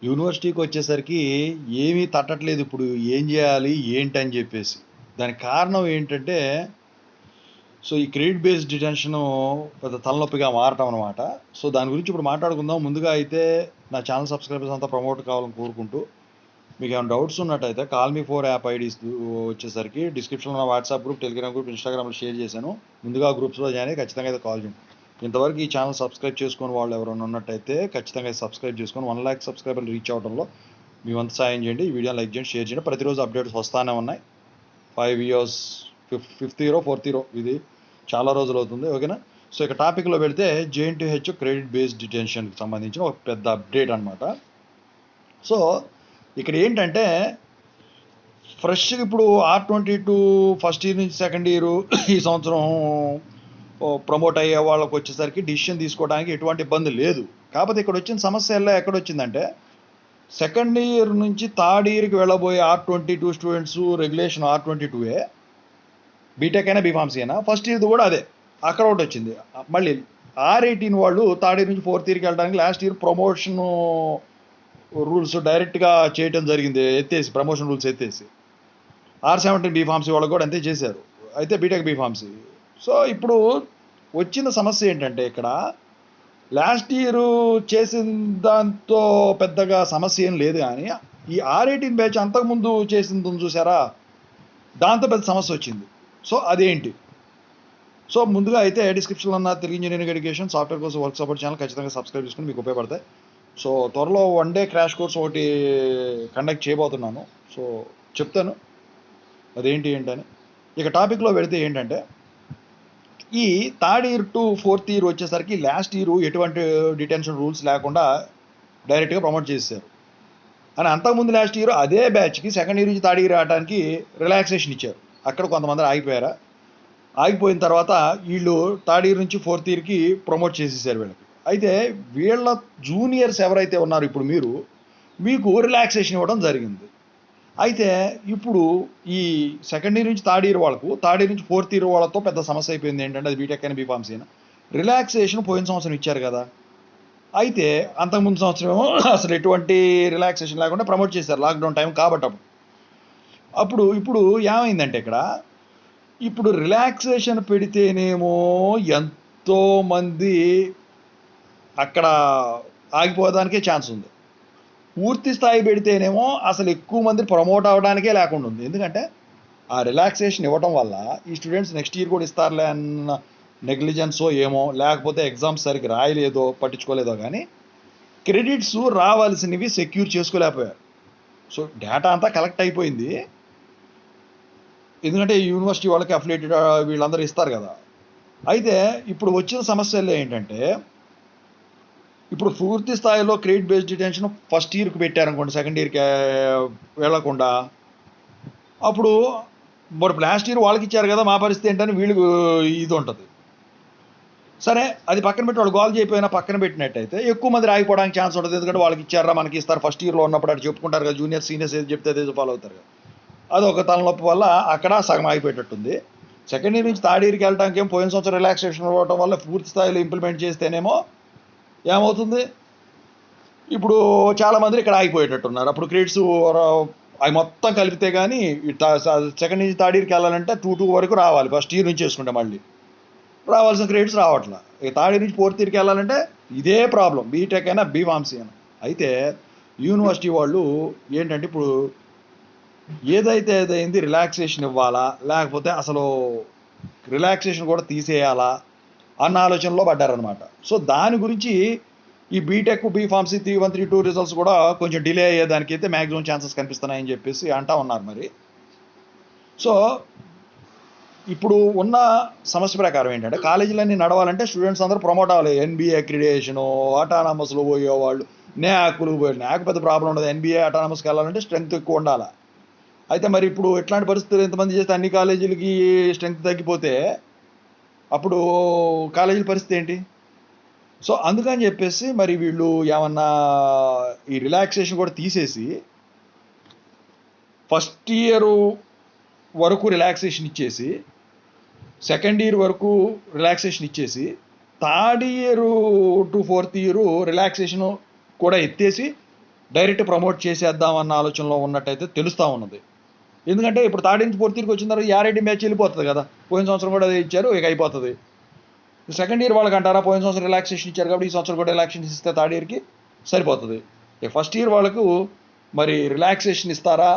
యూనివర్సిటీకి వచ్చేసరికి ఏమీ తట్టట్లేదు. ఇప్పుడు ఏం చేయాలి ఏంటని చెప్పేసి దానికి కారణం ఏంటంటే, సో ఈ క్రెడిట్ బేస్డ్ డిటెన్షన్ పెద్ద తలనొప్పిగా మారటం అనమాట. సో దాని గురించి ఇప్పుడు మాట్లాడుకుందాం. ముందుగా అయితే నా ఛానల్ సబ్స్క్రైబర్స్ అంతా ప్రమోట్ కావాలని కోరుకుంటూ, మీకు ఏమైనా డౌట్స్ ఉన్నట్టయితే కాల్ మీ 4 యాప్ ఐడీస్ వచ్చేసరికి డిస్క్రిప్షన్లో ఉన్న వాట్సాప్ గ్రూప్, టెలిగ్రామ్ గ్రూప్, ఇన్స్టాగ్రామ్లో షేర్ చేశాను. ముందుగా గ్రూప్స్లో జాయిన్ అయ్యి ఖచ్చితంగా అయితే కాల్ చేయండి. ఇంతవరకు ఈ ఛానల్ సబ్స్క్రైబ్ చేసుకుని వాళ్ళు ఎవరైనా ఉన్నట్టయితే ఖచ్చితంగా సబ్స్క్రైబ్ చేసుకొని 1 lakh సబ్స్క్రైబర్లు రీచ్ అవడంలో మీ వంతు సాయం చేయండి. ఈ వీడియో లైక్ చేయండి, షేర్ చేయండి. ప్రతిరోజు అప్డేట్స్ వస్తానే ఉన్నాయి. 5 years, 5th year 4th year, ఇది చాలా రోజులు అవుతుంది. ఓకేనా? సో ఇక టాపిక్లో పెడితే JNTH క్రెడిట్ బేస్డ్ డిటెన్షన్కి సంబంధించిన ఒక పెద్ద అప్డేట్ అనమాట. సో ఇక్కడ ఏంటంటే ఫ్రెష్గా ఇప్పుడు R22 ఫస్ట్ ఇయర్ నుంచి సెకండ్ ఇయర్ ఈ సంవత్సరం ప్రమోట్ అయ్యే వాళ్ళకి వచ్చేసరికి డిసిషన్ తీసుకోవడానికి ఎటువంటి ఇబ్బంది లేదు. కాకపోతే ఇక్కడ వచ్చిన సమస్య ఎక్కడొచ్చిందంటే, సెకండ్ ఇయర్ నుంచి థర్డ్ ఇయర్కి వెళ్ళబోయే R22 స్టూడెంట్స్ రెగ్యులేషన్ R22ఏ, బీటెక్ అయినా బీఫార్మసీ అయినా ఫస్ట్ ఇయర్ది కూడా అదే. అక్కడ ఒకటి వచ్చింది. మళ్ళీ R18 వాళ్ళు థర్డ్ ఇయర్ నుంచి ఫోర్త్ ఇయర్కి వెళ్ళడానికి లాస్ట్ ఇయర్ ప్రమోషన్ రూల్స్ డైరెక్ట్గా చేయటం జరిగింది, ఎత్తేసి ప్రమోషన్ రూల్స్ ఎత్తేసి. R17 బీఫార్మసీ వాళ్ళకి కూడా అంతే చేశారు, అయితే బీటెక్ బీఫార్మసీ. సో ఇప్పుడు వచ్చిన సమస్య ఏంటంటే, ఇక్కడ లాస్ట్ ఇయర్ చేసిన దాంతో పెద్దగా సమస్య ఏం లేదు, కానీ ఈ R18 బ్యాచ్ అంతకుముందు చేసింది చూసారా, దాంతో పెద్ద సమస్య వచ్చింది. సో అదేంటి? సో ముందుగా అయితే డిస్క్రిప్షన్లో ఉన్న Telugu engineering education software course work support channel ఖచ్చితంగా సబ్స్క్రైబ్ చేసుకుని మీకు ఉపయోగపడతాయి. సో త్వరలో 1 day క్రాష్ కోర్స్ ఒకటి కండక్ట్ చేయబోతున్నాను. సో చెప్తాను అదేంటి ఏంటని. ఇక టాపిక్లో పెడితే ఏంటంటే, ఈ third year to fourth year వచ్చేసరికి లాస్ట్ ఇయర్ ఎటువంటి డిటెన్షన్ రూల్స్ లేకుండా డైరెక్ట్గా ప్రమోట్ చేశారు. అని అంతకుముందు లాస్ట్ ఇయర్ అదే బ్యాచ్కి సెకండ్ ఇయర్ నుంచి థర్డ్ ఇయర్ ఆడటానికి రిలాక్సేషన్ ఇచ్చారు. అక్కడ కొంతమంది ఆగిపోయారా, ఆగిపోయిన తర్వాత వీళ్ళు థర్డ్ ఇయర్ నుంచి ఫోర్త్ ఇయర్కి ప్రమోట్ చేసేసారు వీళ్ళకి. అయితే వీళ్ళ జూనియర్స్ ఎవరైతే ఉన్నారో ఇప్పుడు మీకు రిలాక్సేషన్ ఇవ్వడం జరిగింది. అయితే ఇప్పుడు ఈ సెకండ్ ఇయర్ నుంచి థర్డ్ ఇయర్ వాళ్ళకు, థర్డ్ ఇయర్ నుంచి ఫోర్త్ ఇయర్ వాళ్ళతో పెద్ద సమస్య అయిపోయింది. ఏంటంటే అది బీటెక్ అయినా బీఫార్మసీ అయినా రిలాక్సేషన్ పోయిన సంవత్సరం ఇచ్చారు కదా. అయితే అంతకుముందు సంవత్సరం అసలు ఎటువంటి రిలాక్సేషన్ లేకుండా ప్రమోట్ చేశారు, లాక్డౌన్ టైం కాబట్టి. ఇప్పుడు ఏమైందంటే, ఇప్పుడు రిలాక్సేషన్ పెడితేనేమో ఎంతోమంది అక్కడ ఆగిపోవడానికే ఛాన్స్ ఉంది. పూర్తి స్థాయి పెడితేనేమో అసలు ఎక్కువ మంది ప్రమోట్ అవ్వడానికే లేకుండా ఉంది. ఎందుకంటే ఆ రిలాక్సేషన్ ఇవ్వడం వల్ల ఈ స్టూడెంట్స్ నెక్స్ట్ ఇయర్ కూడా ఇస్తారులే అన్న నెగ్లిజెన్సో ఏమో, లేకపోతే ఎగ్జామ్స్ సరిగ్గా రాయలేదో పట్టించుకోలేదో, కానీ క్రెడిట్స్ రావాల్సినవి సెక్యూర్ చేసుకోలేకపోయారు. సో డేటా అంతా కలెక్ట్ అయిపోయింది, ఎందుకంటే యూనివర్సిటీ వాళ్ళకి అఫిలియేటెడ్ వీళ్ళందరూ ఇస్తారు కదా. అయితే ఇప్పుడు వచ్చిన సమస్యల్లో ఏంటంటే, ఇప్పుడు పూర్తి స్థాయిలో క్రెడిట్ బేస్డ్ డిటెన్షన్ ఫస్ట్ ఇయర్కి పెట్టారనుకోండి, సెకండ్ ఇయర్కి వెళ్ళకుండా, అప్పుడు మరి లాస్ట్ ఇయర్ వాళ్ళకి ఇచ్చారు కదా, మా పరిస్థితి ఏంటని వీళ్ళకి ఇది ఉంటుంది. సరే అది పక్కన పెట్టి వాళ్ళు గోల్ చేయకపోయినా పక్కన పెట్టినట్టయితే ఎక్కువ మంది రాగిపోవడానికి ఛాన్స్ ఉంటుంది. ఎందుకంటే వాళ్ళకి ఇచ్చారా మనకి ఇస్తారు, ఫస్ట్ ఇయర్లో ఉన్నప్పుడు అటు చెప్పుకుంటారు కదా, జూనియర్ సీనియర్స్ ఏది చెప్తే అదే ఫాలో అవుతారు కదా. అదొక తలనొప్పి వల్ల అక్కడ సగం ఆగిపోయేటట్టుంది. సెకండ్ ఇయర్ నుంచి థర్డ్ ఇయర్కి వెళ్ళడానికి ఏమో పోయిన సంవత్సరం రిలాక్సేషన్ ఇవ్వడం వల్ల పూర్తి స్థాయిలో ఇంప్లిమెంట్ చేస్తేనేమో ఏమవుతుంది, ఇప్పుడు చాలామంది ఇక్కడ ఆగిపోయేటట్టున్నారు. అప్పుడు క్రెడిట్స్ అవి మొత్తం కలిపితే కానీ సెకండ్ నుంచి థర్డ్ ఇయర్కి వెళ్ళాలంటే 2 వరకు రావాలి, ఫస్ట్ ఇయర్ నుంచి చేసుకుంటే మళ్ళీ రావాల్సిన క్రెడిట్స్ రావట్లా. ఇక థర్డ్ ఇయర్ నుంచి ఫోర్త్ ఇయర్కి వెళ్ళాలంటే ఇదే ప్రాబ్లం, బీటెక్ అయినా బీఫార్మసీ అయినా. అయితే యూనివర్సిటీ వాళ్ళు ఏంటంటే, ఇప్పుడు ఏదైతే ఏదైంది రిలాక్సేషన్ ఇవ్వాలా లేకపోతే అసలు రిలాక్సేషన్ కూడా తీసేయాలా అన్న ఆలోచనలో పడ్డారనమాట. సో దాని గురించి ఈ బీటెక్ బీఫార్మసీ 3132 రిజల్ట్స్ కూడా కొంచెం డిలే అయ్యేదానికి అయితే మ్యాక్సిమం ఛాన్సెస్ కనిపిస్తున్నాయని చెప్పేసి అంటా ఉన్నారు మరి. సో ఇప్పుడు ఉన్న సమస్య ప్రకారం ఏంటంటే, కాలేజీలన్నీ నడవాలంటే స్టూడెంట్స్ అందరూ ప్రమోట్ అవ్వాలి. NBA అక్రిడేషను, ఆటానమస్లో పోయేవాళ్ళు, న్యాకులు పోయి, న్యాక్ పెద్ద ప్రాబ్లం ఉండదు. NBA ఆటానమస్కి వెళ్ళాలంటే స్ట్రెంగ్త్ ఎక్కువ ఉండాలి. అయితే మరి ఇప్పుడు ఎట్లాంటి పరిస్థితులు, ఎంతమంది చేస్తే అన్ని కాలేజీలకి స్ట్రెంగ్త్ తగ్గిపోతే అప్పుడు కాలేజీల పరిస్థితి ఏంటి? సో అందుకని చెప్పేసి మరి వీళ్ళు ఏమన్నా ఈ రిలాక్సేషన్ కూడా తీసేసి ఫస్ట్ ఇయర్ వరకు రిలాక్సేషన్ ఇచ్చేసి, సెకండ్ ఇయర్ వరకు రిలాక్సేషన్ ఇచ్చేసి, third year to fourth year relaxation కూడా ఎత్తేసి డైరెక్ట్ ప్రమోట్ చేసేద్దాం అన్న ఆలోచనలో ఉన్నట్టయితే తెలుస్తూ ఉన్నది. ఎందుకంటే ఇప్పుడు థర్డ్ నుంచి ఫోర్త్ ఇయర్కి వచ్చిన తర్వాత యారెడ్డి మ్యాచ్ వెళ్ళిపోతుంది కదా. పోయిన సంవత్సరం కూడా అదే ఇచ్చారు, ఇక అయిపోతుంది. సెకండ్ ఇయర్ వాళ్ళకి అంటారా, పోయిన సంవత్సరం రిలాక్సేషన్ ఇచ్చారు కాబట్టి ఈ సంవత్సరం కూడా రిలాక్సేషన్ ఇస్తే థర్డ్ ఇయర్కి సరిపోతుంది. ఇక ఫస్ట్ ఇయర్ వాళ్ళకు మరి రిలాక్సేషన్ ఇస్తారా,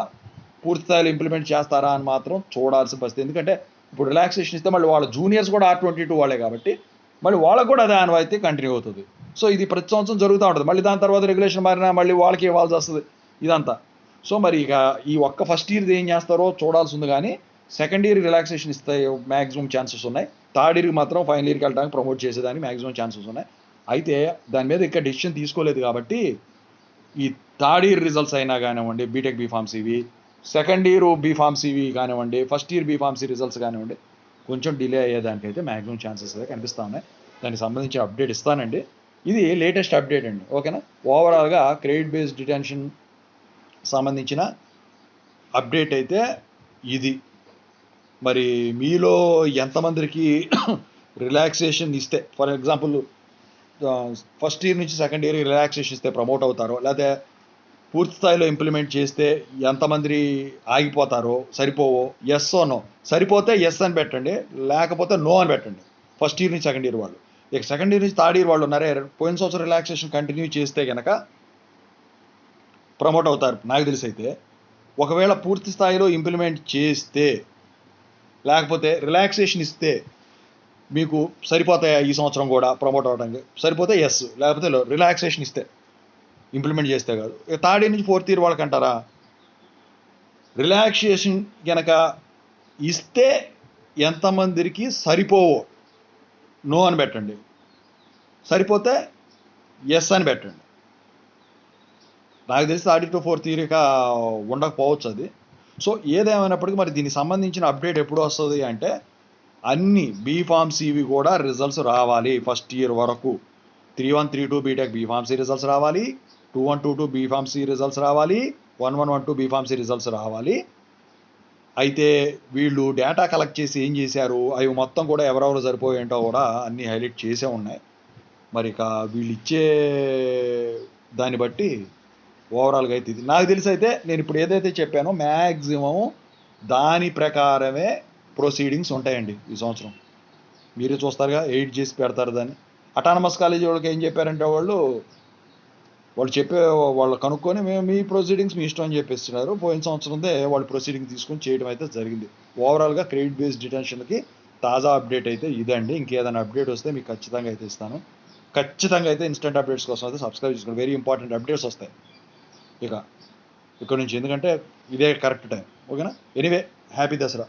పూర్తి స్థాయిలో ఇంప్లిమెంట్ చేస్తారా అని మాత్రం చూడాల్సిన పరిస్థితి. ఎందుకంటే ఇప్పుడు రిలాక్సేషన్ ఇస్తే మళ్ళీ వాళ్ళ జూనియర్స్ కూడా R22 వాళ్ళే కాబట్టి మళ్ళీ వాళ్ళకు కూడా అదే ఆనవాయితీ కంటిన్యూ అవుతుంది. సో ఇది ప్రతి సంవత్సరం జరుగుతూ ఉంటుంది. మళ్ళీ దాని తర్వాత రెగ్యులేషన్ మారినా మళ్ళీ వాళ్ళకి ఇవ్వాల్సి వస్తుంది ఇదంతా. సో మరి ఇక ఈ ఒక్క ఫస్ట్ ఇయర్ది ఏం చేస్తారో చూడాల్సి ఉంది. కానీ సెకండ్ ఇయర్ రిలాక్సేషన్ ఇస్తే మ్యాక్సిమం ఛాన్సెస్ ఉన్నాయి. థర్డ్ ఇయర్కి మాత్రం ఫైనల్ ఇయర్కి వెళ్ళడానికి ప్రమోట్ చేసేదానికి మ్యాక్సిమం ఛాన్సెస్ ఉన్నాయి. అయితే దాని మీద ఇంకా డెసిషన్ తీసుకోలేదు కాబట్టి ఈ థర్డ్ ఇయర్ రిజల్ట్స్ అయినా కానివ్వండి, బీటెక్ బీఫార్మసీవి, సెకండ్ ఇయర్ బీఫార్మసీవి కానివ్వండి, ఫస్ట్ ఇయర్ బీఫార్మసీ రిజల్ట్స్ కానివ్వండి, కొంచెం డిలే అయ్యేదానికైతే మ్యాక్సిమం ఛాన్సెస్ అయితే కనిపిస్తూ ఉన్నాయి. దానికి సంబంధించిన అప్డేట్ ఇస్తానండి. ఇది లేటెస్ట్ అప్డేట్ అండి, ఓకేనా. ఓవరాల్గా క్రెడిట్ బేస్డ్ డిటెన్షన్ సంబంధించిన అప్డేట్ అయితే ఇది. మరి మీలో ఎంతమందికి రిలాక్సేషన్ ఇస్తే, ఫర్ ఎగ్జాంపుల్ ఫస్ట్ ఇయర్ నుంచి సెకండ్ ఇయర్ రిలాక్సేషన్ ఇస్తే ప్రమోట్ అవుతారో, లేకపోతే పూర్తి స్థాయిలో ఇంప్లిమెంట్ చేస్తే ఎంతమంది ఆగిపోతారో, సరిపోవో, ఎస్ ఓ నో. సరిపోతే ఎస్ అని పెట్టండి, లేకపోతే నో అని పెట్టండి ఫస్ట్ ఇయర్ నుంచి సెకండ్ ఇయర్ వాళ్ళు. ఇక సెకండ్ ఇయర్ నుంచి థర్డ్ ఇయర్ వాళ్ళు ఉన్నారే, పోయిన సంవత్సరం రిలాక్సేషన్ కంటిన్యూ చేస్తే కనుక ప్రమోట్ అవుతారు నాకు తెలిసి. అయితే ఒకవేళ పూర్తి స్థాయిలో ఇంప్లిమెంట్ చేస్తే, లేకపోతే రిలాక్సేషన్ ఇస్తే మీకు సరిపోతాయా ఈ సంవత్సరం కూడా ప్రమోట్ అవ్వడానికి, సరిపోతే ఎస్, లేకపోతే రిలాక్సేషన్ ఇస్తే ఇంప్లిమెంట్ చేస్తే కాదు. థర్డ్ ఇయర్ నుంచి ఫోర్త్ ఇయర్ వాళ్ళకి అంటారా, రిలాక్సేషన్ కనుక ఇస్తే ఎంతమందికి సరిపోవో నో అని పెట్టండి, సరిపోతే ఎస్ అని పెట్టండి. నాకు తెలిసి థర్డ్ టు ఫోర్త్ ఇయర్ ఇక ఉండకపోవచ్చు అది. సో ఏదేమైనప్పటికీ మరి దీనికి సంబంధించిన అప్డేట్ ఎప్పుడు వస్తుంది అంటే, అన్ని బీఫార్మసీవి కూడా రిజల్ట్స్ రావాలి ఫస్ట్ ఇయర్ వరకు. 3-1, 3-2 బీటెక్ బీఫార్మసీ రిజల్ట్స్ రావాలి, 2-1, 2-2 బీఫార్మసీ రిజల్ట్స్ రావాలి, 1-1, 1-2 బీఫార్మసీ రిజల్ట్స్ రావాలి. అయితే వీళ్ళు డేటా కలెక్ట్ చేసి ఏం చేశారు, అవి మొత్తం కూడా ఎవరెవరు సరిపోయేంటో కూడా అన్నీ హైలైట్ చేసే ఉన్నాయి. మరి ఇక వీళ్ళు ఇచ్చే దాన్ని బట్టి ఓవరాల్గా అయితే ఇది నాకు తెలిసి. అయితే నేను ఇప్పుడు ఏదైతే చెప్పానో మ్యాక్సిమం దాని ప్రకారమే ప్రొసీడింగ్స్ ఉంటాయండి ఈ సంవత్సరం. మీరే చూస్తారుగా, 8 చేసి పెడతారు దాన్ని. అటానమస్ కాలేజీ వాళ్ళకి ఏం చెప్పారంటే వాళ్ళు వాళ్ళు కనుక్కొని మేము మీ ప్రొసీడింగ్స్ మీ ఇష్టం అని చెప్పేస్తున్నారు. పోయిన సంవత్సరందే వాళ్ళు ప్రొసీడింగ్ తీసుకొని చేయడం అయితే జరిగింది. ఓవరాల్గా క్రెడిట్ బేస్డ్ డిటెన్షన్కి తాజా అప్డేట్ అయితే ఇదండి. ఇంకేదైనా అప్డేట్ వస్తే మీకు ఖచ్చితంగా అయితే ఇస్తాను. ఖచ్చితంగా అయితే ఇన్స్టెంట్ అప్డేట్స్ కోసం అయితే సబ్స్క్రైబ్ చేసుకోండి. వెరీ ఇంపార్టెంట్ అప్డేట్స్ వస్తాయి ఇక్కడ నుంచి, ఎందుకంటే ఇదే కరెక్ట్ టైం, ఓకేనా. Anyway, happy Dasara.